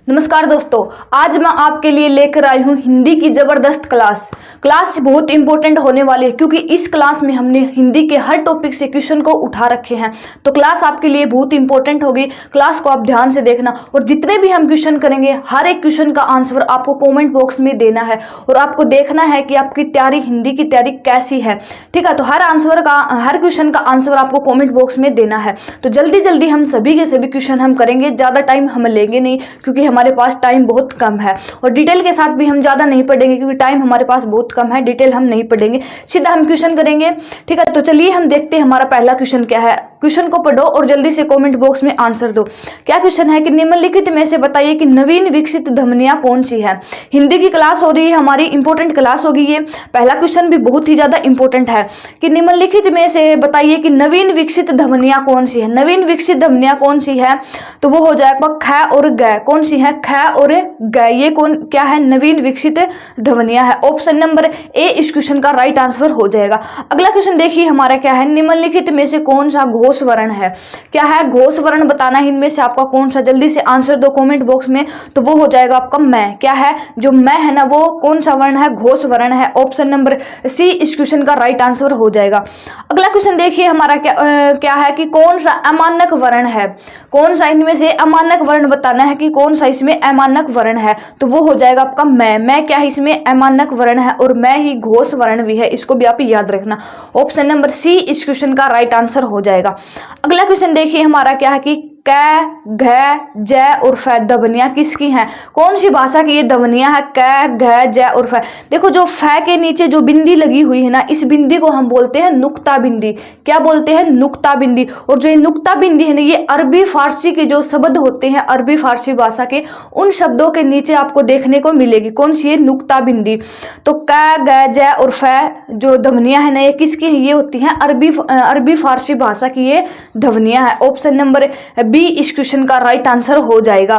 नमस्कार दोस्तों, आज मैं आपके लिए लेकर आई हूँ हिंदी की ज़बरदस्त क्लास बहुत इंपॉर्टेंट होने वाली है क्योंकि इस क्लास में हमने हिंदी के हर टॉपिक से क्वेश्चन को उठा रखे हैं। तो क्लास आपके लिए बहुत इंपॉर्टेंट होगी। क्लास को आप ध्यान से देखना और जितने भी हम क्वेश्चन करेंगे हर एक क्वेश्चन का आंसर आपको कॉमेंट बॉक्स में देना है और आपको देखना है कि आपकी तैयारी, हिंदी की तैयारी कैसी है। ठीक है, तो हर क्वेश्चन का आंसर आपको कॉमेंट बॉक्स में देना है। तो जल्दी जल्दी हम सभी के सभी क्वेश्चन हम करेंगे, ज़्यादा टाइम हम लेंगे नहीं क्योंकि हमारे पास टाइम बहुत कम है और डिटेल के साथ भी हम ज़्यादा नहीं पढ़ेंगे क्योंकि टाइम हमारे पास बहुत कम है। डिटेल हम नहीं पढ़ेंगे, सीधा हम क्वेश्चन करेंगे। ठीक है, तो चलिए हम देखते हैं हमारा पहला क्वेश्चन क्या है। क्वेश्चन को पढ़ो और जल्दी से कमेंट बॉक्स में आंसर दो। क्या क्वेश्चन है कि निम्नलिखित में से बताइए कि नवीन विकसित ध्वनियाँ कौन सी है। हिंदी की क्लास हो रही है, हमारी इंपॉर्टेंट क्लास होगी ये। पहला क्वेश्चन भी बहुत ही ज़्यादा इंपॉर्टेंट है कि निम्नलिखित में से बताइए कि नवीन विकसित ध्वनियाँ कौन सी है। नवीन विकसित ध्वनियाँ कौन सी है, तो वो हो जाएगा ख और ग। कौन सी है? ख और ग। ये कौन क्या है? नवीन विकसित ध्वनियां है। ऑप्शन नंबर ए इस क्वेश्चन का राइट आंसर हो जाएगा। अगला क्वेश्चन देखिए हमारा क्या है, निम्नलिखित में से कौन सा घोष वर्ण है। क्या है? घोष वर्ण बताना है इनमें से आपका कौन सा। जल्दी से आंसर दो कमेंट बॉक्स में, तो वो हो जाएगा आपका मैं। क्या है? जो मैं है ना, वो कौन सा वर्ण है? घोष वर्ण है। ऑप्शन नंबर सी इस क्वेश्चन का राइट आंसर हो जाएगा। अगला क्वेश्चन देखिए हमारा क्या है कि कौन सा अमानक वर्ण है। कौन सा इनमें से अमानक वर्ण बताना है कि कौन सा इसमें अमानक वर्ण है, तो वो हो जाएगा आपका मैं। क्या है? इसमें अमानक वर्ण है और मैं ही घोष वर्ण भी है। इसको भी आप याद रखना। ऑप्शन नंबर सी इस क्वेश्चन का राइट आंसर हो जाएगा। अगला क्वेश्चन देखिए हमारा क्या है कि क, घ, ज और फ ध्वनियाँ किसकी हैं। कौन सी भाषा की ये ध्वनियाँ हैं? क, घ, ज और फ। देखो जो फ के नीचे जो बिंदी लगी हुई है ना, इस बिंदी को हम बोलते हैं नुक्ता बिंदी। क्या बोलते हैं? नुक्ता बिंदी। और जो ये नुक्ता बिंदी है ना, ये अरबी फारसी के जो शब्द होते हैं, अरबी फारसी भाषा के, उन शब्दों के नीचे आपको देखने को मिलेगी। कौन सी है? नुक्ता बिंदी। तो क, ग, ज और फ जो ध्वनियाँ है ना, ये किसकी है? ये होती हैं अरबी फारसी भाषा की ये ध्वनियाँ है। ऑप्शन नंबर बी इस क्वेश्चन का राइट आंसर हो जाएगा।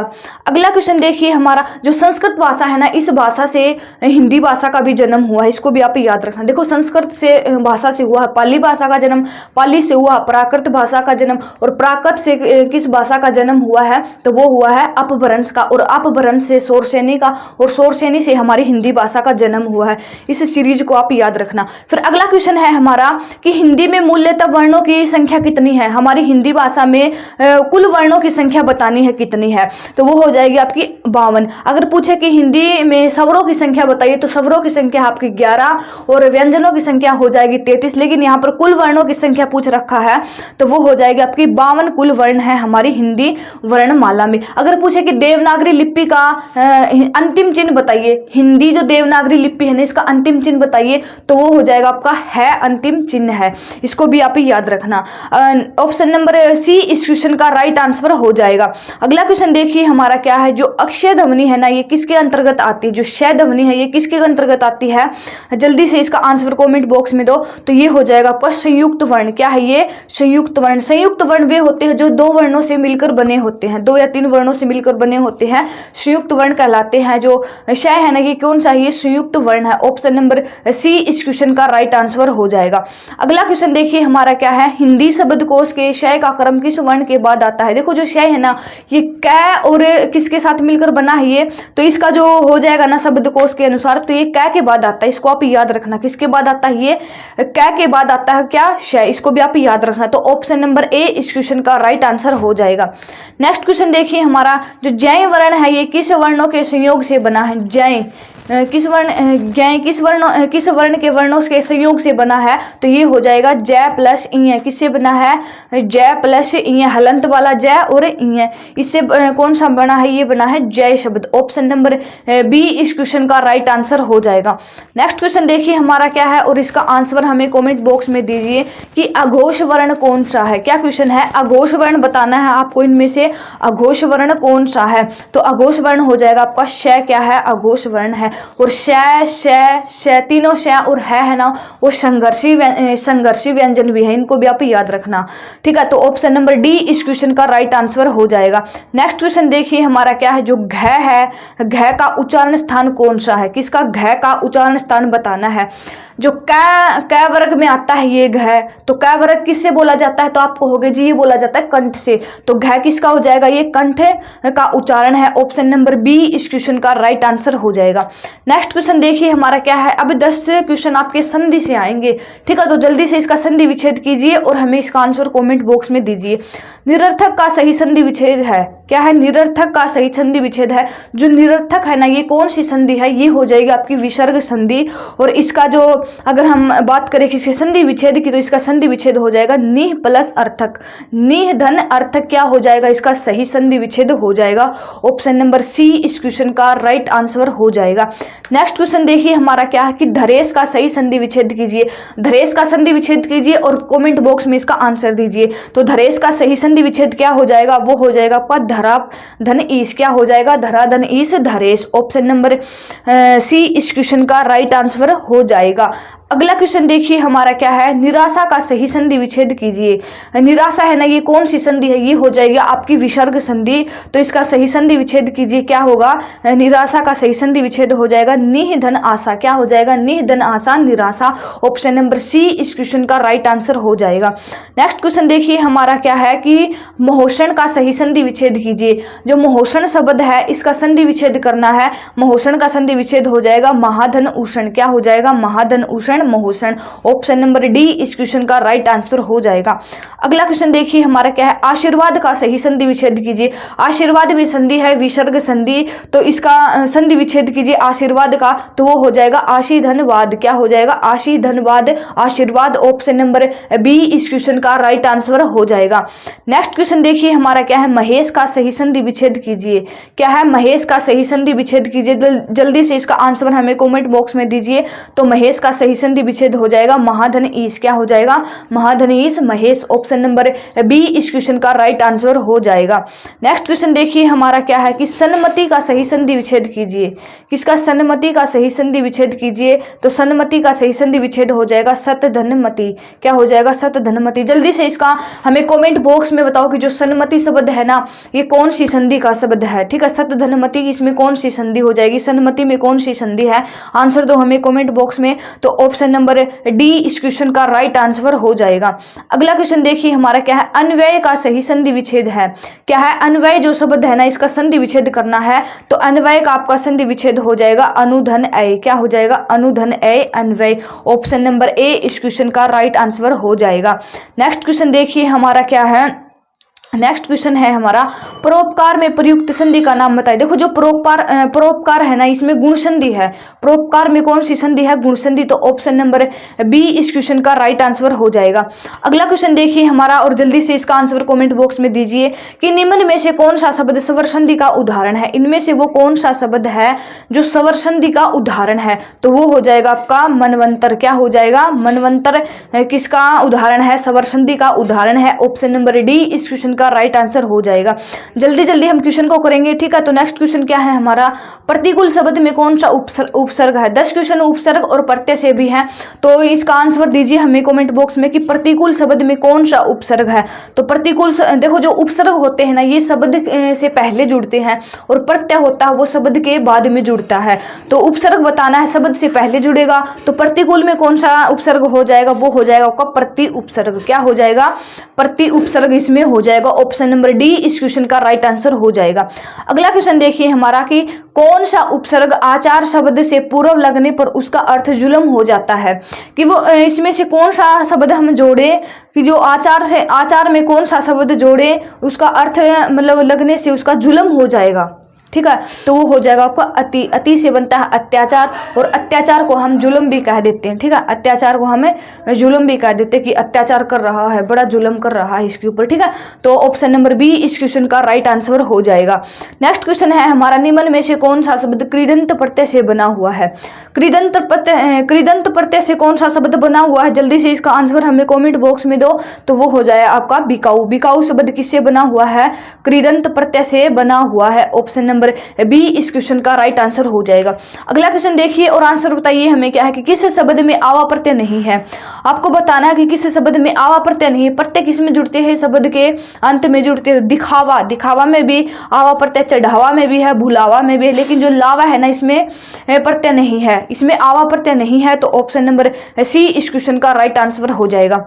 अगला क्वेश्चन देखिए हमारा, जो संस्कृत भाषा है ना, इस भाषा से हिंदी भाषा का भी जन्म हुआ है। इसको भी आप याद रखना। देखो संस्कृत से भाषा से हुआ है पाली भाषा का जन्म, पाली से हुआ प्राकृत भाषा का जन्म और प्राकृत से किस भाषा का जन्म हुआ है, तो वो हुआ है अपभ्रंश का। और अपभ्रंश से शौरसेनी का और शौरसेनी से हमारी हिंदी भाषा का जन्म हुआ है। इस सीरीज को आप याद रखना। फिर अगला क्वेश्चन है हमारा कि हिंदी में मूल्यतः वर्णों की संख्या कितनी है। हमारी हिंदी भाषा में कुल वर्णों की संख्या बतानी है कितनी है, तो वो हो जाएगी आपकी 52। अगर पूछे कि हिंदी में स्वरों की संख्या बताइए, तो स्वरों की संख्या आपकी 11 और व्यंजनों की संख्या हो जाएगी 33। लेकिन यहाँ पर कुल वर्णों की संख्या पूछ रखा है, तो वो हो जाएगी आपकी 52 कुल वर्ण है हमारी हिंदी वर्णमाला में। अगर पूछे कि देवनागरी लिपि का अंतिम चिन्ह बताइए, हिंदी जो देवनागरी लिपि है ना, इसका अंतिम चिन्ह बताइए, तो वो हो जाएगा आपका है अंतिम चिन्ह है। इसको भी आप याद रखना। ऑप्शन नंबर सी इस क्वेश्चन का राइट आंसर हो जाएगा। अगला क्वेश्चन देखिए हमारा क्या है, जो अक्षय ध्वनि है ना, ये किसके अंतर्गत आती है। जो क्षय ध्वनि है ये किसके अंतर्गत आती है, जल्दी से इसका आंसर कमेंट बॉक्स में दो, तो ये हो जाएगा आपका संयुक्त वर्ण। क्या है ये? संयुक्त वर्ण। संयुक्त वर्ण वे होते हैं जो दो वर्णों से मिलकर बने होते हैं, 2 या 3 वर्णों से मिलकर बने होते हैं, संयुक्त वर्ण कहलाते हैं। जो क्षय है ना, ये कौन सा है? ये संयुक्त वर्ण है। ऑप्शन नंबर सी इस क्वेश्चन का राइट आंसर हो जाएगा। अगला क्वेश्चन देखिए हमारा क्या है, हिंदी शब्दकोश के क्षय का क्रम किस वर्ण के बाद आता है। देखो जो क्षय है ना, ये क और किसके साथ मिलकर बना है ये, तो इसका जो हो जाएगा ना शब्दकोश के अनुसार, तो ये क के बाद आता है। इसको आप याद रखना। किसके बाद आता है? ये क के बाद आता है क्या? क्षय। इसको भी आप याद रखना। तो ऑप्शन नंबर ए इस क्वेश्चन का राइट आंसर हो जाएगा। नेक्स्ट क्वेश्चन देखिए हमारा, जो जय वर्ण है ये किस वर्णों के संयोग से बना है। जय किस वर्ण के वर्णों के संयोग से बना है, तो ये हो जाएगा जय प्लस इ। किससे बना है? जय प्लस इ, हलंत वाला जय और इ। इससे कौन सा बना है? ये बना है जय शब्द। ऑप्शन नंबर बी इस क्वेश्चन का राइट आंसर हो जाएगा। नेक्स्ट क्वेश्चन देखिए हमारा क्या है और इसका आंसर हमें कमेंट बॉक्स में दीजिए कि अघोष वर्ण कौन सा है। क्या क्वेश्चन है? अघोष वर्ण बताना है आपको। इनमें से अघोष वर्ण कौन सा है, तो अघोष वर्ण हो जाएगा आपका श। क्या है? अघोष वर्ण है। और श तीनों श और है ना, वो संघर्षी व्यंजन भी है, इनको भी आप याद रखना। ठीक है, तो ऑप्शन नंबर डी इस क्वेश्चन का राइट आंसर हो जाएगा। नेक्स्ट क्वेश्चन देखिए हमारा क्या है, जो घ है, घ का उच्चारण स्थान कौन सा है, किसका घ का उच्चारण स्थान बताना है। जो क वर्ग में आता है ये घ, तो क वर्ग किससे बोला जाता है, तो आप कहोगे जी ये बोला जाता है कंठ से, तो घ किसका हो जाएगा, ये कंठ का उच्चारण है। ऑप्शन नंबर बी इस क्वेश्चन का राइट आंसर हो जाएगा। नेक्स्ट क्वेश्चन देखिए हमारा क्या है, अब 10 क्वेश्चन आपके संधि से आएंगे। ठीक है, तो जल्दी से इसका संधि विच्छेद कीजिए और हमें इसका आंसर कमेंट बॉक्स में दीजिए। निरर्थक का सही संधि विच्छेद है, क्या है, निरर्थक का सही संधि विच्छेद है। जो निरर्थक है ना, ये कौन सी संधि है, ये हो जाएगी आपकी विसर्ग संधि। और इसका जो अगर हम बात करें किसी संधि विच्छेद की, तो इसका संधि विच्छेद हो जाएगा निह प्लस अर्थक, निह धन अर्थक क्या हो जाएगा, इसका सही संधि विच्छेद हो जाएगा। ऑप्शन नंबर सी इस क्वेश्चन का राइट आंसर हो जाएगा। नेक्स्ट क्वेश्चन देखिए हमारा क्या है कि धरेश का सही संधि विच्छेद कीजिए, धरेश का संधि विच्छेद कीजिए और कमेंट बॉक्स में इसका आंसर दीजिए। तो धरेश का सही संधि विच्छेद क्या हो जाएगा, वो हो जाएगा आपका धरा धन ईस, क्या हो जाएगा, धरा धन ईस धरेश। ऑप्शन नंबर सी इस क्वेश्चन का राइट आंसर हो जाएगा। अगला क्वेश्चन देखिए हमारा क्या है, निराशा का सही संधि विच्छेद कीजिए। निराशा है ना, ये कौन सी संधि है, ये हो जाएगी आपकी विसर्ग संधि। तो इसका सही संधि विच्छेद कीजिए, क्या होगा, निराशा का सही संधि विच्छेद हो जाएगा निह धन आशा, क्या हो जाएगा, निह धन आशा निराशा। ऑप्शन नंबर सी इस क्वेश्चन का राइट आंसर हो जाएगा। नेक्स्ट क्वेश्चन देखिए हमारा क्या है कि महोषण का सही संधि विच्छेद कीजिए। जो महोषण शब्द है इसका संधि विच्छेद करना है, महोषण का संधि विच्छेद हो जाएगा महाधन उषण, क्या हो जाएगा, महाधन उषण महोषण। ऑप्शन नंबर डी इस क्वेश्चन का राइट आंसर हो जाएगा। अगला क्वेश्चन देखिए हमारा क्या है, आशीर्वाद का सही संधि विच्छेद कीजिए। आशीर्वाद में संधि है विसर्ग संधि, तो इसका संधि विच्छेद कीजिए आशीर्वाद का, तो वो हो जाएगा आशी धनवाद, क्या हो जाएगा, आशी धनवाद आशीर्वाद। ऑप्शन नंबर बी इस क्वेश्चन का राइट आंसर हो जाएगा। नेक्स्ट क्वेश्चन देखिए हमारा क्या है, महेश का सही संधि विच्छेद कीजिए, क्या है, महेश का सही संधि विच्छेद कीजिए। जल्दी से इसका आंसर हमें कमेंट बॉक्स में दीजिए। तो महेश का सही संधि विच्छेद हो जाएगा महाधन ईस, क्या हो जाएगा, महाधन ईस महेश। ऑप्शन नंबर बी इस क्वेश्चन का राइट आंसर हो जाएगा। नेक्स्ट क्वेश्चन देखिए हमारा क्या है कि सन्मति का सही संधि विच्छेद कीजिए। किसका, सन्मति का सही संधि विच्छेद कीजिए। तो सन्मति का सही संधि विच्छेद हो जाएगा सतधनमति, क्या हो जाएगा, सतधनमति। जल्दी से इसका हमें कमेंट बॉक्स में बताओ कि जो सन्मति शब्द है ना, ये कौन सी संधि का शब्द है। ठीक है, सतधनमति इसमें कौन सी संधि हो जाएगी, सन्मति में कौन सी संधि है, आंसर दो हमें कमेंट बॉक्स में। तो ऑप्शन नंबर डी इस क्वेश्चन का राइट आंसर हो जाएगा। अगला क्वेश्चन देखिए हमारा क्या है, अन्वय का सही संधि विच्छेद है, क्या है, अन्वय जो शब्द है ना, इसका संधि विच्छेद करना है। तो अन्वय का आपका संधि विच्छेद हो जाएगा अनुधन अय, क्या हो जाएगा, अनुधन अय अन्वय। ऑप्शन नंबर ए इस क्वेश्चन का राइट आंसर हो जाएगा। नेक्स्ट क्वेश्चन देखिए हमारा क्या है, नेक्स्ट क्वेश्चन है हमारा, परोपकार में प्रयुक्त संधि का नाम बताइए। देखो जो परोपकार है ना, इसमें गुण संधि है। परोपकार में कौन सी संधि है, गुण संधि। तो ऑप्शन नंबर बी इस क्वेश्चन का राइट आंसर हो जाएगा। अगला क्वेश्चन देखिए हमारा, और जल्दी से इसका आंसर कमेंट बॉक्स में दीजिए कि निम्न में से कौन सा शब्द स्वर संधि का उदाहरण है। इनमें से वो कौन सा शब्द है जो स्वर संधि का उदाहरण है। तो वो हो जाएगा आपका मनवंतर, क्या हो जाएगा, मनवंतर किसका उदाहरण है, स्वर संधि का उदाहरण है। ऑप्शन नंबर डी इस क्वेश्चन का राइट आंसर हो जाएगा। जल्दी जल्दी हम क्वेश्चन को करेंगे। ठीक है, तो नेक्स्ट क्वेश्चन क्या है हमारा, प्रतिकूल शब्द में कौन सा उपसर्ग है। 10 क्वेश्चन उपसर्ग और प्रत्यय से भी हैं, तो इसका आंसर दीजिए हमें कमेंट बॉक्स में कि प्रतिकूल शब्द में कौन सा उपसर्ग है। तो प्रतिकूल, देखो जो उपसर्ग होते हैं ना, ये शब्द से पहले जुड़ते हैं और प्रत्यय होता है वो शब्द के बाद में जुड़ता है। तो उपसर्ग बताना है, शब्द से पहले जुड़ेगा। तो प्रतिकूल में कौन सा उपसर्ग हो जाएगा, वो हो जाएगा आपका प्रति उपसर्ग, क्या हो जाएगा, प्रति उपसर्ग इसमें हो जाएगा। ऑप्शन नंबर डी इस क्वेश्चन का राइट आंसर हो जाएगा। अगला क्वेश्चन देखिए हमारा कि कौन सा उपसर्ग आचार शब्द से पूर्व लगने पर उसका अर्थ जुलम हो जाता है। कि वो इसमें से कौन सा शब्द हम जोड़े कि जो आचार में कौन सा शब्द जोड़े उसका अर्थ मतलब लगने से उसका जुलम हो जाएगा। ठीक है, तो वो हो जाएगा आपका अति। अति से बनता है अत्याचार, और अत्याचार को हम जुल्म भी कह देते हैं। ठीक है, अत्याचार को हमें जुल्म भी कह देते हैं कि अत्याचार कर रहा है, बड़ा जुल्म कर रहा है इसके ऊपर। ठीक है, तो ऑप्शन नंबर बी इस क्वेश्चन का राइट आंसर हो जाएगा। नेक्स्ट क्वेश्चन है हमारा, निम्न में से कौन सा शब्द कृदंत प्रत्यय से बना हुआ है। कृदंत प्रत्यय से कौन सा शब्द बना हुआ है, जल्दी से इसका आंसर हमें कॉमेंट बॉक्स में दो। तो वो हो जाए आपका बिकाऊ। बिकाऊ शब्द किससे बना हुआ है, कृदंत प्रत्यय से बना हुआ है। ऑप्शन नंबर नंबर बी इस क्वेश्चन का राइट आंसर हो जाएगा। अगला क्वेश्चन देखिए और आंसर बताइए हमें क्या है कि किस शब्द में आवा प्रत्यय नहीं है। आपको बताना है कि किस शब्द में आवा प्रत्यय नहीं है। प्रत्यय किस में जुड़ते हैं, शब्द के अंत में जुड़ते हैं। दिखावा, दिखावा में भी आवा प्रत्यय, चढ़ावा में भी है, भुलावा में भी है, लेकिन जो लावा है ना इसमें प्रत्यय नहीं है, इसमें आवा प्रत्यय नहीं है। तो ऑप्शन नंबर सी इस क्वेश्चन का राइट आंसर हो जाएगा।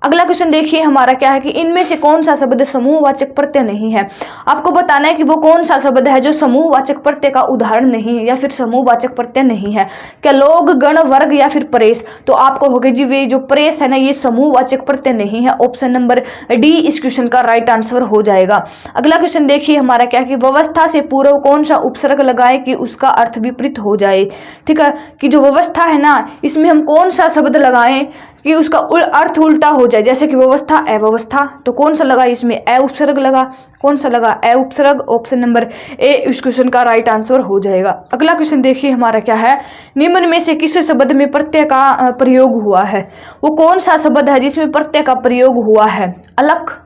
अगला क्वेश्चन देखिए हमारा क्या है कि इनमें से कौन सा शब्द समूहवाचक प्रत्यय नहीं है। आपको बताना है कि वो कौन सा शब्द है जो समूहवाचक प्रत्यय का उदाहरण नहीं है या फिर समूहवाचक प्रत्यय नहीं है। क्या लोग, गण, वर्ग या फिर प्रेस। तो आपको होगा जी वे जो प्रेस है ना ये समूहवाचक प्रत्यय नहीं है। ऑप्शन नंबर डी इस क्वेश्चन का राइट आंसर हो जाएगा। अगला क्वेश्चन देखिए हमारा क्या है कि व्यवस्था से पूर्व कौन सा उपसर्ग लगाए कि उसका अर्थ विपरीत हो जाए। ठीक है, कि जो व्यवस्था है ना इसमें हम कौन सा शब्द लगाएं कि उसका अर्थ उल्टा हो जाए। जैसे कि व्यवस्था, अव्यवस्था, तो कौन सा लगा, इसमें अ उपसर्ग लगा। कौन सा लगा, अ उपसर्ग। ऑप्शन नंबर ए इस क्वेश्चन का राइट आंसर हो जाएगा। अगला क्वेश्चन देखिए हमारा क्या है, निम्न में से किस शब्द में प्रत्यय का प्रयोग हुआ है। वो कौन सा शब्द है जिसमें प्रत्यय का प्रयोग हुआ है। अलख,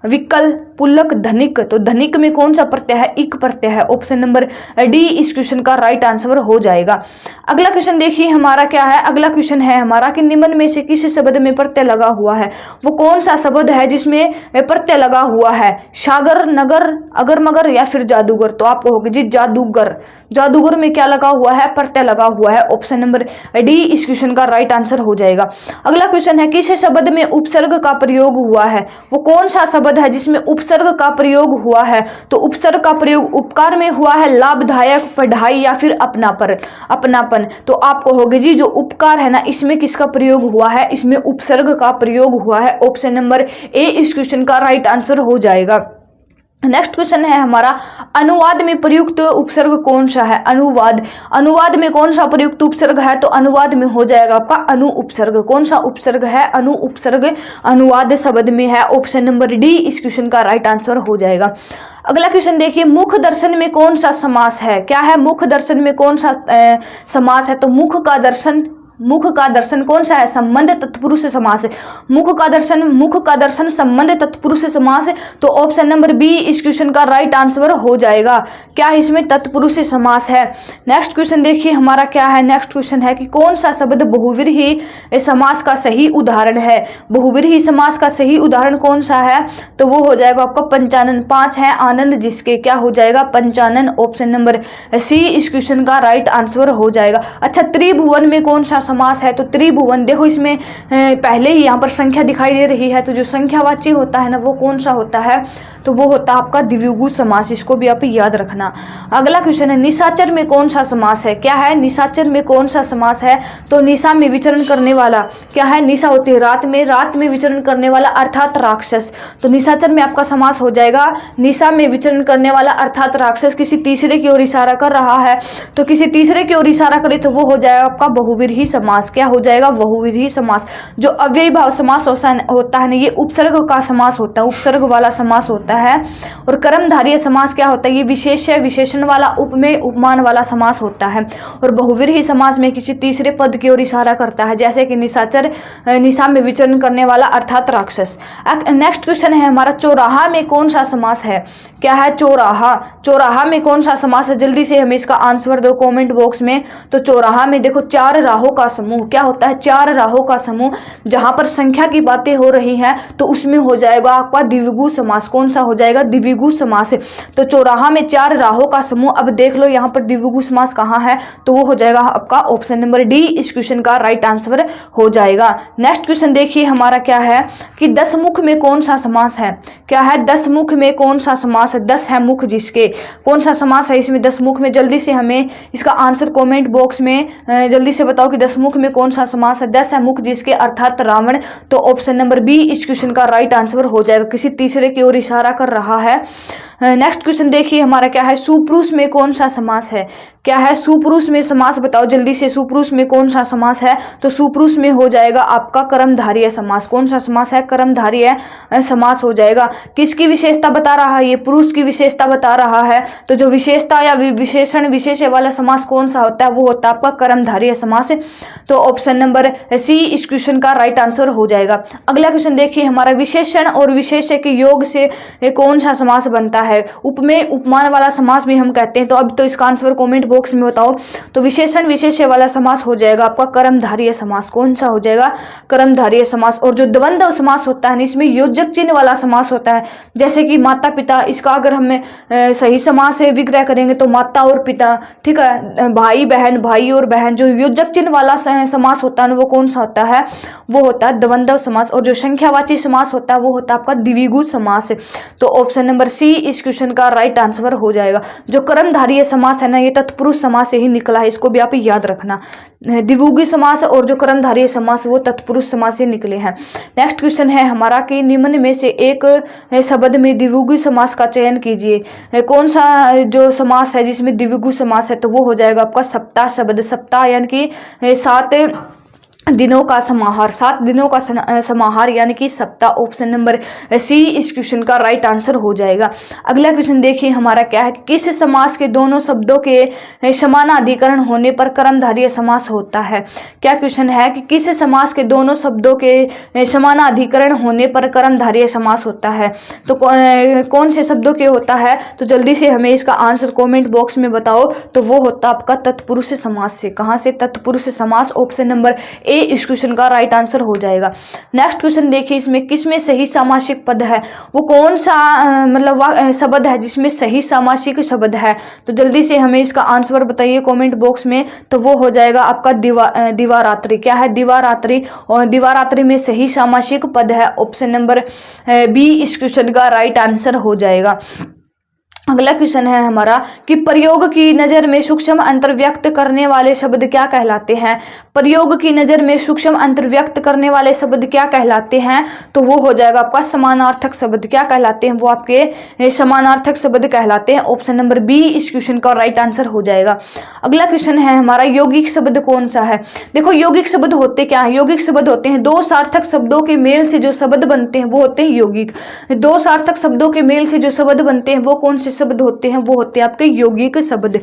विकल, पुलक, धनिक। तो धनिक में कौन सा प्रत्यय है, इक प्रत्यय है। ऑप्शन नंबर डी इस क्वेश्चन का राइट आंसर हो जाएगा। अगला क्वेश्चन देखिए हमारा क्या है, अगला क्वेश्चन है हमारा कि निम्न में से किस शब्द में प्रत्यय लगा हुआ है। वो कौन सा शब्द है जिसमें प्रत्यय लगा हुआ है। सागर, नगर, अगर मगर या फिर जादूगर। तो आपको होगी जी जादूगर। जादूगर में क्या लगा हुआ है, प्रत्यय लगा हुआ है। ऑप्शन नंबर डी इस क्वेश्चन का राइट आंसर हो जाएगा। अगला क्वेश्चन है किस शब्द में उपसर्ग का प्रयोग हुआ है। वो कौन सा शब्द है जिसमें उपसर्ग का प्रयोग हुआ है। तो उपसर्ग का प्रयोग उपकार में हुआ है, लाभदायक, पढ़ाई या फिर अपनापन। तो आपको होगी जी जो उपकार है ना इसमें किसका प्रयोग हुआ है, इसमें उपसर्ग का प्रयोग हुआ है। ऑप्शन नंबर ए इस क्वेश्चन का राइट आंसर हो जाएगा। नेक्स्ट क्वेश्चन है हमारा, अनुवाद में प्रयुक्त उपसर्ग कौन सा है। अनुवाद में कौन सा प्रयुक्त उपसर्ग है। तो अनुवाद में हो जाएगा आपका अनु उपसर्ग। कौन सा उपसर्ग है, अनु उपसर्ग अनुवाद शब्द में है। ऑप्शन नंबर डी इस क्वेश्चन का राइट आंसर हो जाएगा। अगला क्वेश्चन देखिए, मुख दर्शन में कौन सा समास है। क्या है, मुख दर्शन में कौन सा समास है। तो मुख का दर्शन कौन सा है, संबंध तत्पुरुष समास है। मुख का दर्शन संबंध तत्पुरुष समास है। तो ऑप्शन नंबर बी इस क्वेश्चन का राइट आंसर हो जाएगा। क्या इसमें तत्पुरुष समास है। नेक्स्ट क्वेश्चन देखिए हमारा क्या है, नेक्स्ट क्वेश्चन है कि कौन सा शब्द बहुव्रीहि समास का सही उदाहरण है। बहुव्रीहि समास का सही उदाहरण कौन सा है। तो वो हो जाएगा आपका पंचानन। 5 है आनंद जिसके, क्या हो जाएगा, पंचानन। ऑप्शन नंबर सी इस क्वेश्चन का राइट आंसर हो जाएगा। अच्छा, त्रिभुवन में कौन सा समास है। तो त्रिभुवन, देखो इसमें पहले ही यहाँ पर संख्या दिखाई दे रही है। तो जो संख्यावाची होता है ना वो कौन सा होता है। तो वो होता है आपका द्विगु समास। इसको भी आप याद रखना। अगला क्वेश्चन है, निशाचर में कौन सा समास है। क्या है, निशाचर में कौन सा समास है। तो निशा में विचरण करने वाला, क्या है, निशा होती है रात में विचरण करने वाला अर्थात राक्षस। तो निशाचर में आपका समास हो जाएगा निशा में विचरण करने वाला अर्थात राक्षस। किसी तीसरे की ओर इशारा कर रहा है, तो किसी तीसरे की ओर इशारा करे तो वो हो जाएगा आपका बहुव्रीहि समास। क्या हो जाएगा, बहुव्रीहि समास। जो अव्ययी भाव समास होता है ना ये उपसर्ग का समास होता है, उपसर्ग वाला समास होता है। और कर्मधारय समास क्या होता है, ये विशेष विशेषण वाला, उपमेय उपमान वाला समास होता है। और बहुव्रीहि समास में किसी तीसरे पद की ओर इशारा करता है, जैसे कि निशाचर निशा में विचरण करने वाला अर्थात राक्षस। नेक्स्ट क्वेश्चन है हमारा, चौराहा में कौन सा समास है। क्या है, चौराहा में कौन सा समास है। जल्दी से हमें इसका आंसर दो कमेंट बॉक्स में। तो चौराहा में देखो 4 राहों का समूह, क्या होता है, 4 राहों का समूह। जहां पर संख्या की बातें हो रही हैं तो उसमें हो जाएगा आपका द्विगु समास। कौन सा हो जाएगा, द्विगु समास। तो चौराहा में 4 राहों का समूह। अब देख लो यहाँ पर द्विगु समास कहाँ है। तो वो हो जाएगा आपका ऑप्शन नंबर डी इस क्वेश्चन का राइट आंसर हो जाएगा। नेक्स्ट क्वेश्चन देखिए हमारा क्या है कि 10 मुख में कौन सा समास है। क्या है, 10 मुख में कौन सा समास है। 10 है मुख जिसके, कौन सा समास है इसमें 10 मुख में। जल्दी से हमें इसका आंसर कमेंट बॉक्स में जल्दी से बताओ कि 10 मुख में कौन सा समास है। 10 है मुख जिसके अर्थात रावण। तो ऑप्शन नंबर बी इस क्वेश्चन का राइट आंसर हो जाएगा। किसी तीसरे की ओर इशारा कर रहा है। नेक्स्ट क्वेश्चन देखिए हमारा क्या है, सुपुरुष में कौन सा समास है। क्या है, सुपुरुष में समास बताओ जल्दी से। सुपुरुष में कौन सा समास है। तो सुपुरुष में हो जाएगा आपका कर्मधारय समास। कौन सा समास है, कर्मधारय समास हो जाएगा। किसकी विशेषता बता रहा है, ये पुरुष की विशेषता बता रहा है। तो जो विशेषता या विशेषण विशेष वाला समास कौन सा होता है, वो होता है आपका कर्मधारय समास। तो ऑप्शन नंबर सी इस क्वेश्चन का राइट आंसर हो जाएगा। अगला क्वेश्चन देखिए हमारा, विशेषण और विशेष्य के योग से कौन सा समास बनता है। है। उपमेय उपमान वाला समास भी हम कहते हैं। तो अब तो इसका आंसर कमेंट बॉक्स में बताओ। तो विशेषण विशेष्य वाला समास हो जाएगा आपका कर्मधारय समास। कौन सा हो जाएगा? कर्मधारय समास। और जो द्वंद्व समास होता है इसमें योजक चिन्ह वाला समास होता है, जैसे कि माता पिता, इसका अगर हमें सही समास से विग्रह करेंगे तो माता और पिता, ठीक है, भाई बहन, भाई और बहन। जो योजक चिन्ह वाला समास होता है वो कौन सा होता है? वो होता है द्वंद्व समास। और जो संख्यावाची समास होता है वो होता है आपका द्विगु समास। तो ऑप्शन नंबर सी इस क्वेश्चन का राइट आंसर हो जाएगा। जो कर्मधारय समास है ना ये तत्पुरुष समास से ही निकला है, इसको भी आप याद रखना। द्विगु समास और जो कर्मधारय समास वो तत्पुरुष समास से निकले हैं। नेक्स्ट क्वेश्चन है हमारा कि निम्न में से एक शब्द में द्विगु समास का चयन कीजिए। कौन सा जो समास है जिसमें द्विगु समास है? तो वो हो जाएगा आपका सप्ताह शब्द। सप्ताह यानी कि 7 दिनों का समाहार, 7 दिनों का समाहार यानी कि सप्ताह। ऑप्शन नंबर सी इस क्वेश्चन का राइट आंसर हो जाएगा। अगला क्वेश्चन देखिए हमारा क्या है, किस समास के दोनों शब्दों के समानाधिकरण होने पर कर्मधारय समास होता है? क्या क्वेश्चन है कि किस समास के दोनों शब्दों के समानाधिकरण होने पर कर्मधारय समास होता है? तो कौन से शब्दों के होता है? तो जल्दी से हमें इसका आंसर कमेंट बॉक्स में बताओ। तो वो होता आपका तत्पुरुष समास से। कहाँ से? तत्पुरुष समास। ऑप्शन नंबर ए इस क्वेश्चन का राइट आंसर हो जाएगा। नेक्स्ट क्वेश्चन देखिए, इसमें किसमें सही सामासिक पद है? वो कौन सा मतलब शब्द है जिसमें सही सामासिक शब्द है? तो जल्दी से हमें इसका आंसर बताइए कमेंट बॉक्स में। तो वो हो जाएगा आपका दिवारात्रि। क्या है? दिवारात्रि। और दिवारात्रि में सही सामासिक पद है। ऑप्शन नंबर बी इस क्वेश्चन का राइट आंसर हो जाएगा। अगला क्वेश्चन है हमारा कि प्रयोग की नज़र में सूक्ष्म अंतर व्यक्त करने वाले शब्द क्या कहलाते हैं? प्रयोग की नज़र में सूक्ष्म अंतर व्यक्त करने वाले शब्द क्या कहलाते हैं? तो वो हो जाएगा आपका समानार्थक शब्द। क्या कहलाते हैं? वो आपके समानार्थक शब्द कहलाते हैं। ऑप्शन नंबर बी इस क्वेश्चन का राइट आंसर हो जाएगा। अगला क्वेश्चन है हमारा यौगिक शब्द कौन सा है? देखो यौगिक शब्द होते क्या है? यौगिक शब्द होते हैं दो सार्थक शब्दों के मेल से जो शब्द बनते हैं वो होते हैं यौगिक। दो सार्थक शब्दों के मेल से जो शब्द बनते हैं वो कौन से शब्द होते हैं? वो होते हैं आपके यौगिक शब्द।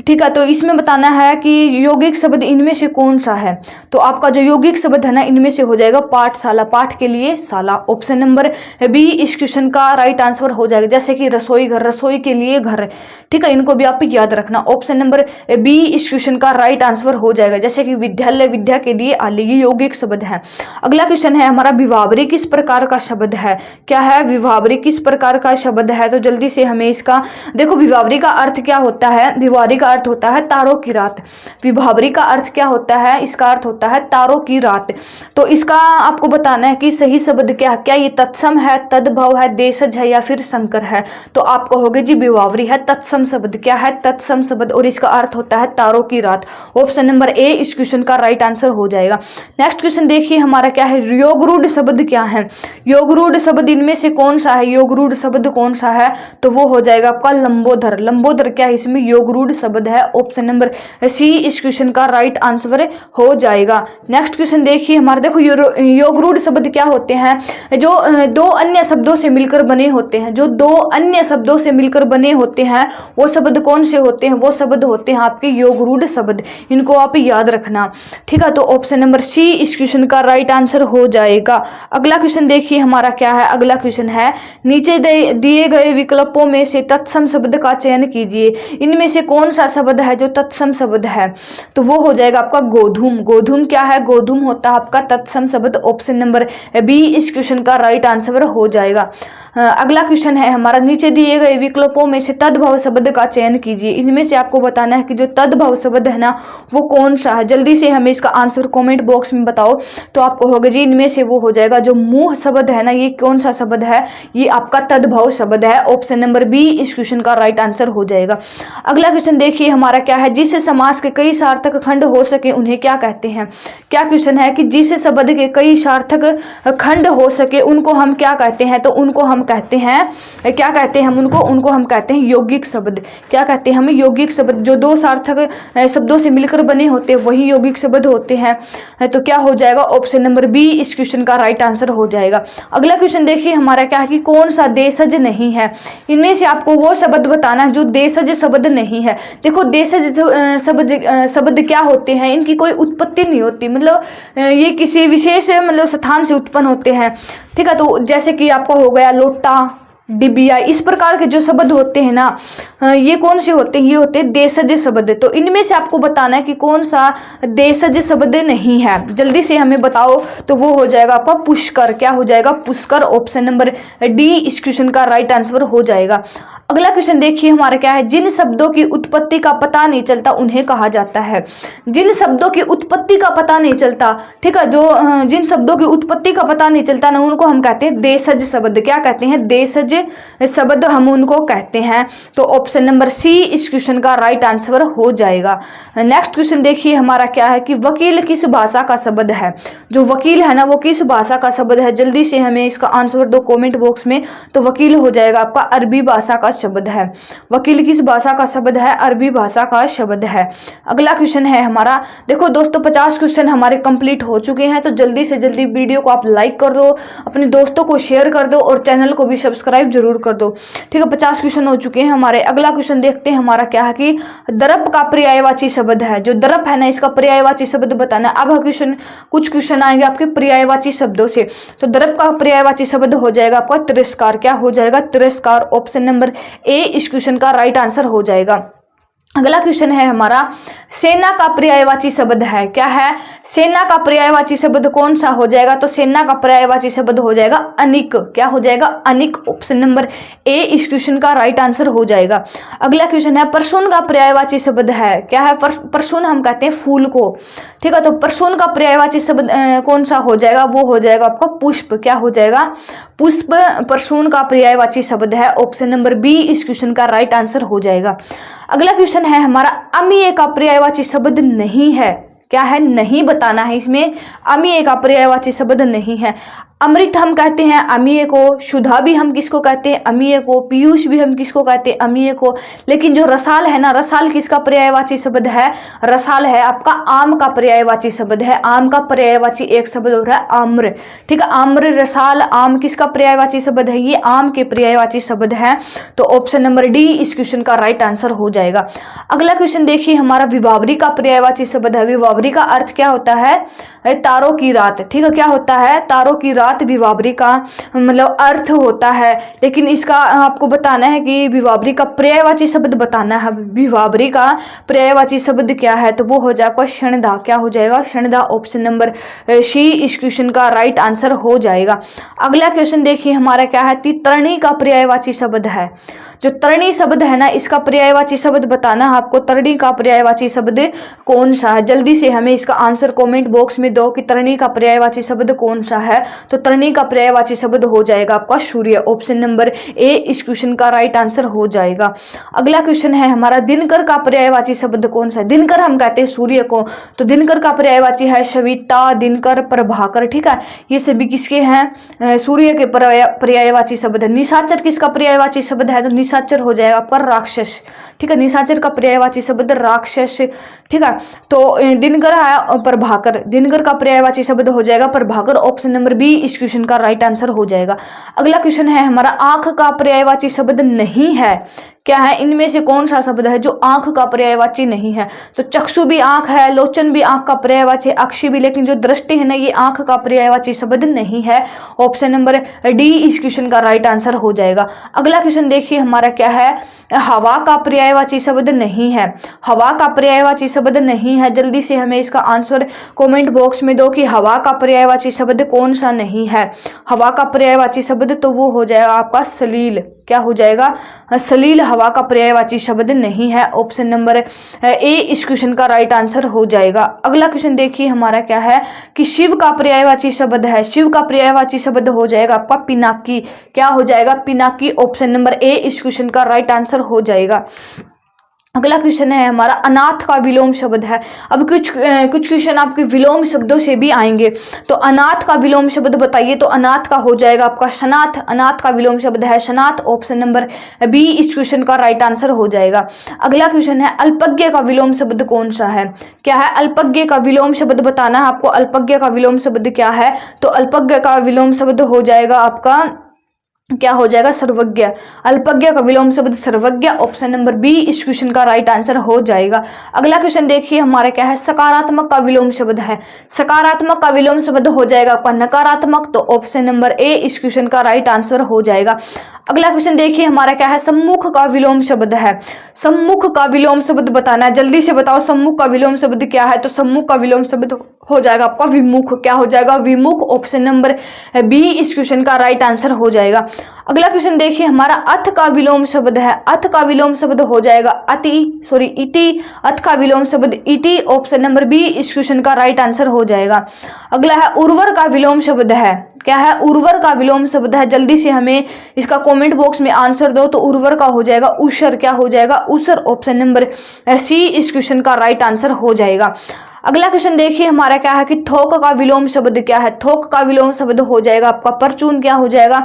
ठीक है, तो इसमें बताना है कि यौगिक शब्द इनमें से कौन सा है। तो आपका जो यौगिक शब्द है ना इनमें से हो जाएगा पाठशाला। पाठ के लिए शाला। ऑप्शन नंबर बी इस क्वेश्चन का राइट आंसर हो जाएगा। जैसे कि रसोई घर, रसोई के लिए घर। ठीक है, इनको भी आप याद रखना। ऑप्शन नंबर बी इस क्वेश्चन का राइट आंसर हो जाएगा। जैसे कि विद्यालय, विद्या के लिए आलय, ये यौगिक शब्द है। अगला क्वेश्चन है हमारा विभावरी किस प्रकार का शब्द है? क्या है? विभावरी किस प्रकार का शब्द है? तो जल्दी से हमें इसका देखो विभावरी का अर्थ क्या होता है? विभावरी का अर्थ होता है तारों की रात। विभावरी का अर्थ क्या होता है? इसका अर्थ होता है तारों की रात। तो इसका आपको बताना है कि सही शब्द क्या? क्या ये तत्सम है, तद्भव है, देशज है या फिर संकर है? तो आप कहोगे जी विभावरी है तत्सम शब्द। क्या है? तत्सम शब्द। और इसका अर्थ होता है तारों की रात। ऑप्शन नंबर ए इस क्वेश्चन का राइट आंसर हो जाएगा। नेक्स्ट क्वेश्चन देखिए हमारा क्या है, योगरूढ़ शब्द क्या है? योगरूढ़ शब्द इनमें से कौन सा है? योगरूढ़ शब्द कौन सा है? तो वो हो जाएगा आपका लंबोदर। लंबोदर क्या है? इसमें योगरूढ़ शब्द है। ऑप्शन नंबर सी इस क्वेश्चन का राइट आंसर हो जाएगा। नेक्स्ट क्वेश्चन देखिए हमारे, देखो योगरूढ़ शब्द क्या होते हैं? जो दो अन्य शब्दों से मिलकर बने होते हैं। जो दो अन्य शब्दों से मिलकर बने होते हैं वो शब्द कौन से होते हैं? वो शब्द होते हैं आपके योगरूढ़ शब्द। इनको आप याद रखना। ठीक है, तो ऑप्शन नंबर सी इस क्वेश्चन का राइट आंसर हो जाएगा। अगला क्वेश्चन देखिए हमारा क्या है। अगला क्वेश्चन है नीचे दिए गए विकल्पों में से तत्सम शब्द का चयन कीजिए। इनमें से कौन सा शब्द है जो तत्सम शब्द है? तो वो हो जाएगा आपका गोधूम। गोधूम क्या है? गोधूम होता है आपका तत्सम शब्द। ऑप्शन नंबर बी इस क्वेश्चन का राइट आंसर हो जाएगा। अगला क्वेश्चन है हमारा, नीचे दिए गए विकल्पों में से तद्भव शब्द का चयन कीजिए। इनमें से आपको बताना है कि जो तद्भव शब्द है ना वो कौन सा है। जल्दी से हमें इसका आंसर कमेंट बॉक्स में बताओ। तो आपको होगा जी इनमें से वो हो जाएगा जो मुंह शब्द है ना, ये कौन सा शब्द है? ये आपका तद्भव शब्द है। ऑप्शन नंबर बी इस क्वेश्चन का राइट आंसर हो जाएगा। अगला क्वेश्चन देखिए हमारा क्या है, जिस समास के कई सार्थक खंड हो सके उन्हें क्या कहते हैं? क्या क्वेश्चन है कि जिस शब्द के कई सार्थक खंड हो सके उनको हम क्या कहते हैं? तो उनको हम कहते हैं, क्या कहते हैं हम उनको हम कहते हैं यौगिक शब्द। क्या कहते हैं हम? यौगिक शब्द। जो दो सार्थक शब्दों से मिलकर बने होते हैं वही यौगिक शब्द होते हैं। तो क्या हो जाएगा? ऑप्शन नंबर बी इस क्वेश्चन का राइट आंसर हो जाएगा। अगला क्वेश्चन देखिए हमारा क्या है कि कौन सा देशज नहीं है? इनमें से आपको वो शब्द बताना है जो देशज शब्द नहीं है। देखो देशज शब्द क्या होते हैं? इनकी कोई उत्पत्ति नहीं होती, मतलब ये किसी विशेष मतलब स्थान से उत्पन्न होते हैं। ठीक है, तो जैसे कि आपका हो गया लोटा, डिबिया, इस प्रकार के जो शब्द होते हैं ना, ये कौन से होते हैं? ये होते हैं देशज शब्द। तो इनमें से आपको बताना है कि कौन सा देशज शब्द नहीं है, जल्दी से हमें बताओ। तो वो हो जाएगा आपका पुष्कर। क्या हो जाएगा? पुष्कर। ऑप्शन नंबर डी इस क्वेश्चन का राइट आंसर हो जाएगा। अगला क्वेश्चन देखिए हमारा क्या है, जिन शब्दों की उत्पत्ति का पता नहीं चलता उन्हें कहा जाता है। जिन शब्दों की उत्पत्ति का पता नहीं चलता, ठीक है, जो जिन शब्दों की उत्पत्ति का पता नहीं चलता ना, उनको हम कहते हैं देशज शब्द। क्या कहते हैं? देशज शब्द हम उनको कहते हैं। तो ऑप्शन नंबर सी इस क्वेश्चन का राइट आंसर हो जाएगा। नेक्स्ट क्वेश्चन देखिए हमारा क्या है कि वकील किस भाषा का शब्द है? जो वकील है ना, वो किस भाषा का शब्द है? जल्दी से हमें इसका आंसर दो कमेंट बॉक्स में। तो वकील हो जाएगा आपका अरबी भाषा का शब्द है। वकील किस भाषा का शब्द है? अरबी भाषा का शब्द है। अगला क्वेश्चन है हमारा, देखो दोस्तों 50 क्वेश्चन हमारे कंप्लीट हो चुके हैं। तो जल्दी से जल्दी वीडियो को आप लाइक कर दो, अपने दोस्तों को शेयर कर दो और चैनल को भी सब्सक्राइब जरूर कर दो। ठीक है, 50 क्वेश्चन हो चुके हैं हमारे। अगला क्वेश्चन देखते हैं हमारा क्या है कि दर्प का पर्यायवाची शब्द है। जो दर्प है ना, इसका पर्यायवाची शब्द बताना। अब क्वेश्चन कुछ क्वेश्चन आएंगे आपके पर्यायवाची शब्दों से। तो दर्प का पर्यायवाची शब्द हो जाएगा आपका तिरस्कार। क्या हो जाएगा? तिरस्कार। ऑप्शन नंबर ए इस क्वेश्चन का राइट आंसर हो जाएगा। अगला क्वेश्चन है हमारा, सेना का पर्यायवाची शब्द है। क्या है? सेना का पर्यायवाची शब्द कौन सा हो जाएगा? तो सेना का पर्यायवाची शब्द हो जाएगा अनिक। क्या हो जाएगा? अनिक। ऑप्शन नंबर ए इस क्वेश्चन का राइट आंसर हो जाएगा। अगला क्वेश्चन है, परसुन का पर्यायवाची शब्द है। क्या है? परसुन हम कहते हैं फूल को। ठीक है, तो परसुन का पर्यायवाची शब्द कौन सा हो जाएगा? वो हो जाएगा आपका पुष्प। क्या हो जाएगा? पुष्प परसुन का पर्यायवाची शब्द है। ऑप्शन नंबर बी इस क्वेश्चन का राइट आंसर हो जाएगा। अगला क्वेश्चन है हमारा, अमीय का पर्यायवाची शब्द नहीं है। क्या है? नहीं बताना है इसमें। अमीय का पर्यायवाची शब्द नहीं है। अमृत हम कहते हैं अमीय को, सुधा भी हम किसको कहते हैं? अमीय को। पीयूष भी हम किसको कहते हैं? अमीय को। लेकिन जो रसाल है ना, रसाल किसका पर्यायवाची शब्द है? रसाल है आपका आम का पर्यायवाची शब्द है। आम का पर्यायवाची एक शब्द हो रहा है आम्र। ठीक है, आम्र, रसाल, आम किसका पर्यायवाची शब्द है? ये आम के पर्यायवाची शब्द है। तो ऑप्शन नंबर डी इस क्वेश्चन का राइट आंसर हो जाएगा। अगला क्वेश्चन देखिए हमारा, विभावरी का पर्यायवाची शब्द है। विभावरी का अर्थ क्या होता है? तारों की रात। ठीक है, क्या होता है? तारों की रात विभावरी का मतलब अर्थ होता है। लेकिन इसका आपको बताना है कि विभावरी का पर्यायवाची शब्द बताना है। विभावरी का पर्यायवाची शब्द क्या है? तो वो हो जाएगा क्षणदा। क्या हो जाएगा? क्षणदा। ऑप्शन नंबर सी इस क्वेश्चन का राइट आंसर हो जाएगा। अगला क्वेश्चन देखिए हमारा क्या है, तरणी का पर्यायवाची शब्द है। जो तरणी शब्द है ना, इसका पर्यायवाची शब्द बताना है आपको। तरणी का पर्यायवाची शब्द कौन सा है? जल्दी से हमें इसका आंसर कमेंट बॉक्स में दो कि तरणी का पर्यायवाची शब्द कौन सा है। तो तरणी का पर्यायवाची शब्द हो जाएगा आपका सूर्य। ऑप्शन नंबर ए इस क्वेश्चन का राइट आंसर हो जाएगा। अगला क्वेश्चन है हमारा, दिनकर का पर्यायवाची शब्द कौन सा है? दिनकर हम कहते हैं सूर्य को। तो दिनकर का पर्यायवाची है सविता, दिनकर, प्रभाकर। ठीक है, ये सभी किसके हैं? सूर्य के पर्यायवाची शब्द है। निशाचर किसका पर्यायवाची शब्द है? तो निशाचर हो जाएगा आपका राक्षस। ठीक है, निशाचर का पर्यायवाची शब्द राक्षस। ठीक है, तो दिनकर है प्रभाकर। दिनकर का पर्यायवाची शब्द हो जाएगा प्रभाकर। ऑप्शन नंबर बी इस क्वेश्चन का राइट आंसर हो जाएगा। अगला क्वेश्चन है हमारा, आंख का पर्यायवाची शब्द नहीं है। क्या है? इनमें से कौन सा शब्द है जो आंख का पर्यायवाची नहीं है? तो चक्षु भी आंख है, लोचन भी आंख का पर्यायवाची, अक्षी भी, लेकिन जो दृष्टि है ना, ये आंख का पर्यायवाची शब्द नहीं है। ऑप्शन नंबर डी इस क्वेश्चन का राइट आंसर हो जाएगा। अगला क्वेश्चन देखिए हमारा क्या है, हवा का पर्यायवाची शब्द नहीं है। हवा का पर्यायवाची शब्द नहीं है। जल्दी से हमें इसका आंसर कमेंट बॉक्स में दो कि हवा का पर्यायवाची शब्द कौन सा नहीं है। हवा का पर्यायवाची शब्द तो वो हो जाएगा आपका सलील। क्या हो जाएगा? सलील हवा का पर्यायवाची शब्द नहीं है। ऑप्शन नंबर ए इस क्वेश्चन का राइट आंसर हो जाएगा। अगला क्वेश्चन देखिए हमारा क्या है कि शिव का पर्यायवाची शब्द है। शिव का पर्यायवाची शब्द हो जाएगा आपका पिनाकी। क्या हो जाएगा? पिनाकी। ऑप्शन नंबर ए इस क्वेश्चन का राइट आंसर हो जाएगा। अगला क्वेश्चन है हमारा, अनाथ का विलोम शब्द है। अब कुछ क्वेश्चन आपके विलोम शब्दों से भी आएंगे। तो अनाथ का विलोम शब्द बताइए। तो अनाथ का हो जाएगा आपका शनाथ। अनाथ का विलोम शब्द है शनाथ। ऑप्शन नंबर बी इस क्वेश्चन का राइट आंसर हो जाएगा। अगला क्वेश्चन है, अल्पज्ञ का विलोम शब्द कौन सा है? क्या है? अल्पज्ञ का विलोम शब्द बताना है आपको। अल्पज्ञ का विलोम शब्द क्या है? तो अल्पज्ञ का विलोम शब्द हो जाएगा आपका क्या हो जाएगा? सर्वज्ञ। अल्पज्ञ का विलोम शब्द सर्वज्ञ। ऑप्शन नंबर बी इस क्वेश्चन का राइट आंसर हो जाएगा। अगला क्वेश्चन देखिए हमारा क्या है? सकारात्मक का विलोम शब्द है। सकारात्मक का विलोम शब्द हो जाएगा आपका नकारात्मक। तो ऑप्शन नंबर ए इस क्वेश्चन का राइट आंसर हो जाएगा। अगला क्वेश्चन देखिए हमारा क्या है? सम्मुख का विलोम शब्द है। सम्मुख का विलोम शब्द बताना है, जल्दी से बताओ सम्मुख का विलोम शब्द क्या है? तो सम्मुख का विलोम शब्द हो जाएगा आपका विमुख। क्या हो जाएगा? विमुख। ऑप्शन नंबर बी इस क्वेश्चन का राइट आंसर हो जाएगा। अगला क्वेश्चन देखिए हमारा अथ का विलोम शब्द है। अथ का विलोम शब्द हो जाएगा इति। अथ का विलोम शब्द इति। ऑप्शन नंबर बी इस क्वेश्चन का राइट आंसर हो जाएगा। अगला है उर्वर का विलोम शब्द है। क्या है? उर्वर का विलोम शब्द है, जल्दी से हमें इसका कमेंट बॉक्स में आंसर दो। तो उर्वर का हो जाएगा ऊषर। क्या हो जाएगा? ऊषर। ऑप्शन नंबर सी इस क्वेश्चन का राइट आंसर हो जाएगा। अगला क्वेश्चन देखिए हमारा क्या है कि थोक का विलोम शब्द क्या है? थोक का विलोम शब्द हो जाएगा आपका परचून। क्या हो जाएगा?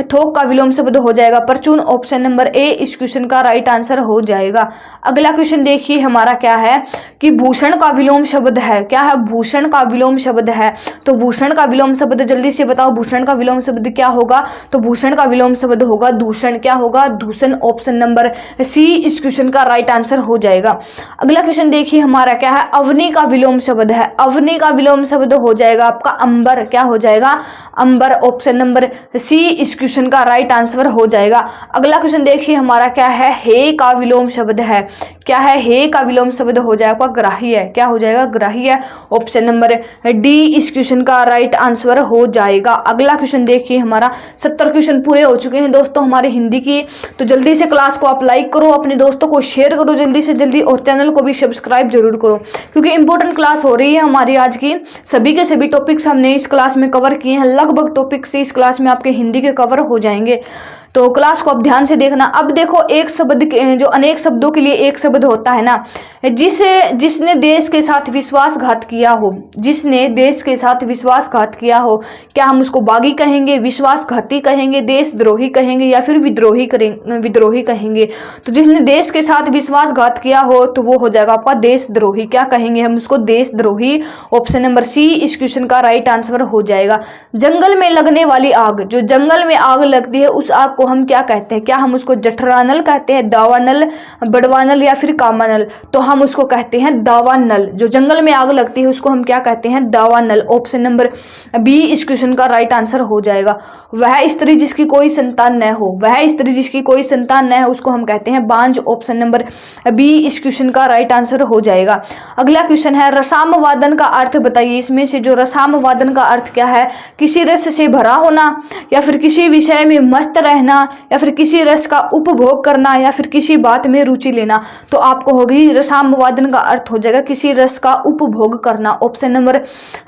थोक का विलोम शब्द हो जाएगा परचून। ऑप्शन नंबर ए इस क्वेश्चन का राइट आंसर हो जाएगा। अगला क्वेश्चन देखिए हमारा क्या है कि भूषण का विलोम शब्द है। क्या है? भूषण का विलोम शब्द है। तो भूषण का विलोम शब्द जल्दी से बताओ, भूषण का विलोम शब्द क्या होगा? तो भूषण का विलोम शब्द होगा दूषण। क्या होगा? दूषण। ऑप्शन नंबर सी इस क्वेश्चन का राइट आंसर हो जाएगा। अगला क्वेश्चन देखिए हमारा क्या है? अवनी का विलोम शब्द है। अवनी का विलोम शब्द हो जाएगा आपका अंबर। क्या हो जाएगा? अंबर। ऑप्शन नंबर सी इस क्वेश्चन का राइट आंसर हो जाएगा। अगला क्वेश्चन देखिए हमारा क्या है? हे का विलोम शब्द है। क्या है? हे का विलोम शब्द हो जाएगा ग्राह्य। क्या हो जाएगा? ग्राह्य। ऑप्शन नंबर डी इस क्वेश्चन का राइट आंसर हो जाएगा। अगला क्वेश्चन देखिए हमारा 70 क्वेश्चन पूरे हो चुके हैं दोस्तों हमारे हिंदी की। तो जल्दी से क्लास को आप लाइक करो, अपने दोस्तों को शेयर करो जल्दी से जल्दी, और चैनल को भी सब्सक्राइब जरूर करो, क्योंकि इंपॉर्टेंट क्लास हो रही है हमारी आज की। सभी के सभी टॉपिक्स हमने इस क्लास में कवर किए हैं। लगभग टॉपिक्स इस क्लास में आपके हिंदी के कवर हो जाएंगे। तो क्लास को आप ध्यान से देखना। अब देखो, एक शब्द जो अनेक शब्दों के लिए एक शब्द होता है ना, जिसने देश के साथ विश्वासघात किया हो, जिसने देश के साथ विश्वासघात किया हो, क्या हम उसको बागी कहेंगे, विश्वासघाती कहेंगे, देशद्रोही कहेंगे, या फिर विद्रोही कहेंगे? तो जिसने देश के साथ विश्वासघात किया हो तो वो हो जाएगा आपका देशद्रोही। क्या कहेंगे हम उसको? देशद्रोही। ऑप्शन नंबर सी इस क्वेश्चन का राइट आंसर हो जाएगा। जंगल में लगने वाली आग, जो जंगल में आग लगती है उस आग को हम क्या कहते हैं? क्या हम उसको जठरानल कहते हैं, दावानल, बड़वानल, या फिर कामानल? तो हम उसको कहते हैं दावानल। जो जंगल में आग लगती है उसको हम क्या कहते हैं? दावानल। ऑप्शन नंबर बी इस क्वेश्चन का राइट आंसर हो जाएगा। वह स्त्री जिसकी कोई संतान न हो, वह स्त्री जिसकी कोई संतान न है उसको हम कहते हैं बांझ। ऑप्शन नंबर बी इस क्वेश्चन का राइट आंसर हो जाएगा। अगला क्वेश्चन है रसामवादन का अर्थ बताइए। इसमें से जो रसामवादन का अर्थ क्या है? किसी रस से भरा होना, या फिर किसी विषय में मस्त रहना, या फिर किसी रस का उपभोग करना, या फिर किसी बात में रुचि लेना। तो आपको होगी रसामवादन का अर्थ हो जाएगा किसी रस का उपभोग करना। ऑप्शन नंबर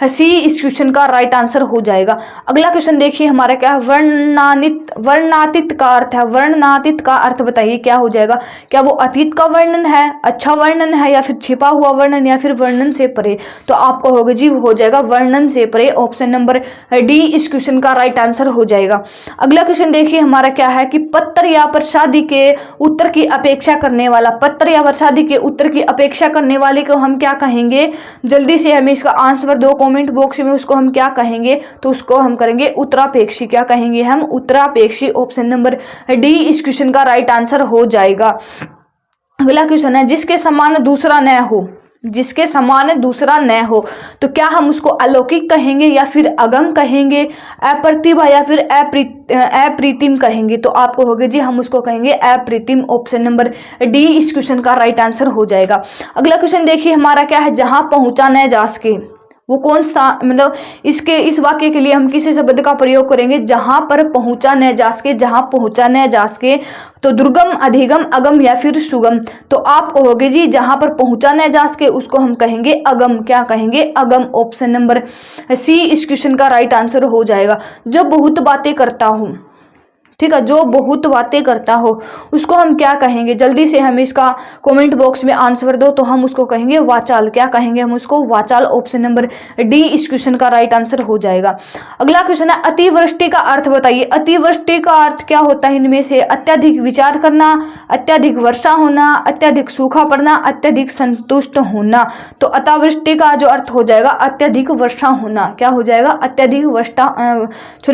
सी इस क्वेश्चन का राइट आंसर हो जाएगा। अगला क्वेश्चन देखिए हमारा क्या है? वर्णनातीत का अर्थ है। वर्णनातीत का अर्थ बताइए क्या हो जाएगा? क्या वो अतीत का वर्णन है, अच्छा वर्णन है, या फिर छिपा हुआ वर्णन, या फिर वर्णन से परे? तो आपको होगा जी हो जाएगा वर्णन से परे। ऑप्शन नंबर डी इस क्वेश्चन का राइट आंसर हो जाएगा। अगला क्वेश्चन देखिए हमारा क्या है कि पत्र या प्रसादी के उत्तर की अपेक्षा करने वाला, पत्र या प्रसादी के उत्तर की अपेक्षा करने वाले को हम क्या कहेंगे? जल्दी से हमें इसका आंसर दो कमेंट बॉक्स में, उसको हम क्या कहेंगे? तो उसको हम करेंगे उत्तरापेक्षी। क्या कहेंगे हम? उत्तरापेक्षी। ऑप्शन नंबर डी इस क्वेश्चन का राइट आंसर हो जाएगा। अगला क्वेश्चन है जिसके समान दूसरा न हो, जिसके समान दूसरा न हो, तो क्या हम उसको अलौकिक कहेंगे, या फिर अगम कहेंगे, अप्रतिभा, या फिर अप्रीतिम कहेंगे? तो आपको होगा जी हम उसको कहेंगे अप्रीतिम। ऑप्शन नंबर डी इस क्वेश्चन का राइट आंसर हो जाएगा। अगला क्वेश्चन देखिए हमारा क्या है? जहां पहुंचा न जा सके, वो कौन सा, मतलब इस वाक्य के लिए हम किसी शब्द का प्रयोग करेंगे? जहां पर पहुंचा न जा सके, जहां पहुंचा न जा सके। तो दुर्गम, अधिगम, अगम, या फिर सुगम? तो आप कहोगे जी जहां पर पहुंचा न जा सके उसको हम कहेंगे अगम। क्या कहेंगे? अगम। ऑप्शन नंबर सी इस क्वेश्चन का राइट आंसर हो जाएगा। जो बहुत बातें करता हूं, ठीक है, जो बहुत बातें करता हो उसको हम क्या कहेंगे? जल्दी से हमें इसका कमेंट बॉक्स में आंसर दो। तो हम उसको कहेंगे वाचाल। क्या कहेंगे हम उसको? वाचाल। ऑप्शन नंबर डी इस क्वेश्चन का राइट आंसर हो जाएगा। अगला क्वेश्चन है अतिवृष्टि का अर्थ बताइए। अतिवृष्टि का अर्थ क्या होता है? इनमें से अत्यधिक विचार करना, अत्यधिक वर्षा होना, अत्यधिक सूखा पड़ना, अत्यधिक संतुष्ट होना। तो अतिवृष्टि का जो अर्थ हो जाएगा अत्यधिक वर्षा होना। क्या हो जाएगा? अत्यधिक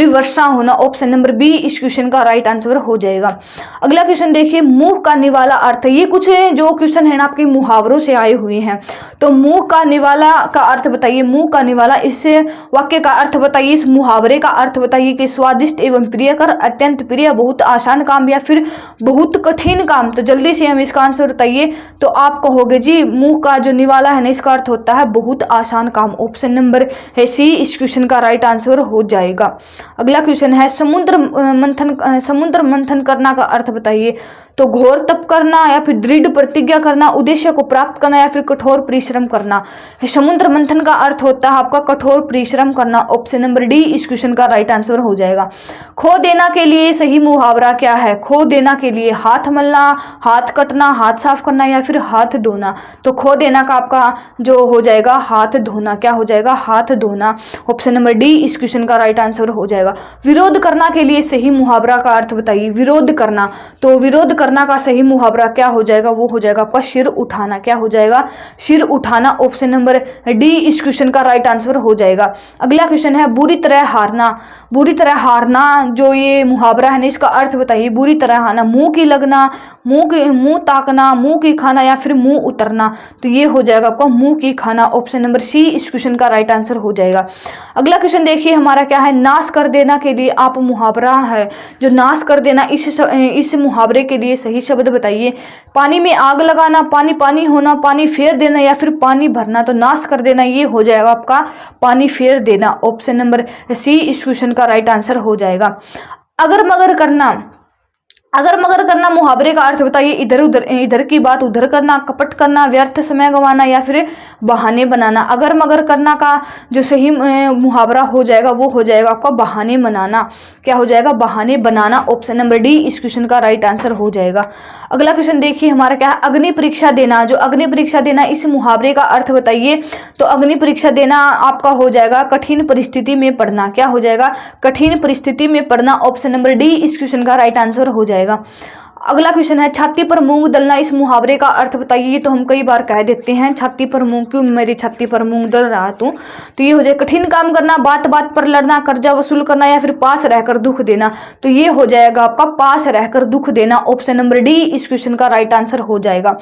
वर्षा होना। ऑप्शन नंबर बी इस क्वेश्चन का राइट आंसर हो जाएगा। अगला क्वेश्चन देखिए, मुंह का निवाला अर्थ। ये कुछ जो क्वेश्चन है ना आपके मुहावरों से आए हुए हैं। तो मुंह का निवाला का अर्थ बताइए, मुंह का निवाला, इस वाक्य का अर्थ बताइए, इस मुहावरे का अर्थ बताइए कि स्वादिष्ट एवं प्रियकर, अत्यंत प्रिय, बहुत आसान काम या फिर बहुत कठिन काम। तो जल्दी से हम इसका आंसर बताइए। तो आप कहोगे जी मुंह का जो निवाला है ना इसका अर्थ होता है बहुत आसान काम। ऑप्शन नंबर है सी इस क्वेश्चन का राइट आंसर हो जाएगा। अगला क्वेश्चन है, समुद्र मंथन करना का अर्थ बताइए। तो घोर तप करना या फिर दृढ़ प्रतिज्ञा करना, उद्देश्य को प्राप्त करना या फिर कठोर परिश्रम करना। समुद्र मंथन का अर्थ होता है आपका कठोर परिश्रम करना। ऑप्शन नंबर डी इस क्वेश्चन का राइट आंसर हो जाएगा। खो देना के लिए सही मुहावरा क्या है? खो देना के लिए हाथ मलना, हाथ कटना, हाथ साफ करना या फिर हाथ धोना। तो खो देना का आपका जो हो जाएगा हाथ धोना। क्या हो जाएगा? हाथ धोना। ऑप्शन नंबर डी इस क्वेश्चन का राइट आंसर हो जाएगा। विरोध करना के लिए सही मुहावरा का अर्थ बताइए। विरोध करना, तो विरोध करना का सही मुहावरा क्या हो जाएगा? वो हो जाएगा आपका सिर उठाना। क्या हो जाएगा? सिर उठाना। ऑप्शन नंबर डी इस क्वेश्चन का राइट आंसर हो जाएगा। अगला क्वेश्चन है, बुरी तरह हारना। बुरी तरह हारना जो ये मुहावरा है ना इसका अर्थ बताइए। बुरी तरह हारना, मुंह की लगना, मुंह ताकना, मुंह की खाना या फिर मुंह उतरना। तो ये हो जाएगा आपका मुंह की खाना। ऑप्शन नंबर सी इस क्वेश्चन का राइट आंसर हो जाएगा। अगला क्वेश्चन देखिए हमारा क्या है, नाश कर देना के लिए आप मुहावरा है जो नाश कर देना, इस मुहावरे के लिए सही शब्द बताइए। पानी में आग लगाना, पानी पानी होना, पानी फेर देना या फिर पानी भरना। तो नाश कर देना ये हो जाएगा आपका पानी फेर देना। ऑप्शन नंबर सी इस क्वेश्चन का राइट आंसर हो जाएगा। अगर मगर करना, अगर मगर करना मुहावरे का अर्थ बताइए। इधर की बात उधर करना, कपट करना, व्यर्थ समय गंवाना या फिर बहाने बनाना। अगर मगर करना का जो सही मुहावरा हो जाएगा वो हो जाएगा आपका बहाने बनाना। क्या हो जाएगा? बहाने बनाना। ऑप्शन नंबर डी इस क्वेश्चन का राइट आंसर हो जाएगा। अगला क्वेश्चन देखिए हमारा क्या है, अग्नि परीक्षा देना। जो अग्नि परीक्षा देना इस मुहावरे का अर्थ बताइए। तो अग्नि परीक्षा देना आपका हो जाएगा कठिन परिस्थिति में पड़ना। क्या हो जाएगा? कठिन परिस्थिति में पड़ना। ऑप्शन नंबर डी इस क्वेश्चन का राइट आंसर हो जाएगा। अगला क्वेश्चन है, छाती पर मूंग दलना। इस मुहावरे का अर्थ बताइए। ये तो हम कई बार कह देते हैं, छाती पर मूंग, क्यों मेरी छाती पर मूंग दल रहा तू। तो ये हो जाए कठिन काम करना, बात बात पर लड़ना, कर्जा वसूल करना या फिर पास रहकर दुख देना। तो ये हो जाएगा आपका पास रहकर दुख देना। ऑप्शन नंबर डी इस क्वेश्चन का राइट आंसर हो जाएगा।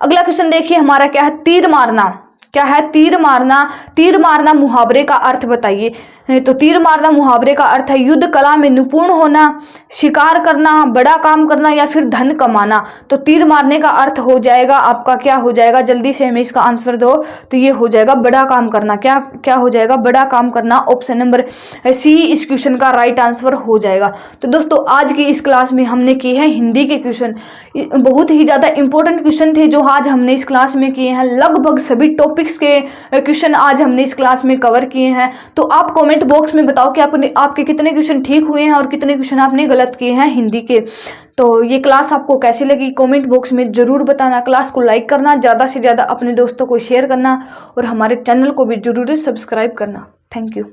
अगला क्वेश्चन देखिए हमारा क्या है, तीर मारना। क्या है? तीर मारना। तीर मारना मुहावरे का अर्थ बताइए। तो तीर मारना मुहावरे का अर्थ है युद्ध कला में निपुण होना, शिकार करना, बड़ा काम करना या फिर धन कमाना। तो तीर मारने का अर्थ हो जाएगा आपका क्या हो जाएगा? जल्दी से हमें इसका आंसर दो। तो ये हो जाएगा बड़ा काम करना। क्या हो जाएगा? बड़ा काम करना। ऑप्शन नंबर सी इस क्वेश्चन का राइट आंसर हो जाएगा। तो दोस्तों आज की इस क्लास में हमने किए हैं हिंदी के क्वेश्चन। बहुत ही ज़्यादा इंपॉर्टेंट क्वेश्चन थे जो आज हमने इस क्लास में किए हैं। लगभग सभी टॉपिक्स के क्वेश्चन आज हमने इस क्लास में कवर किए हैं। तो आप कमेंट बॉक्स में बताओ कि आपके कितने क्वेश्चन ठीक हुए हैं और कितने क्वेश्चन आपने गलत किए हैं हिंदी के। तो ये क्लास आपको कैसी लगी कमेंट बॉक्स में जरूर बताना। क्लास को लाइक करना, ज़्यादा से ज़्यादा अपने दोस्तों को शेयर करना और हमारे चैनल को भी जरूर सब्सक्राइब करना। Thank you.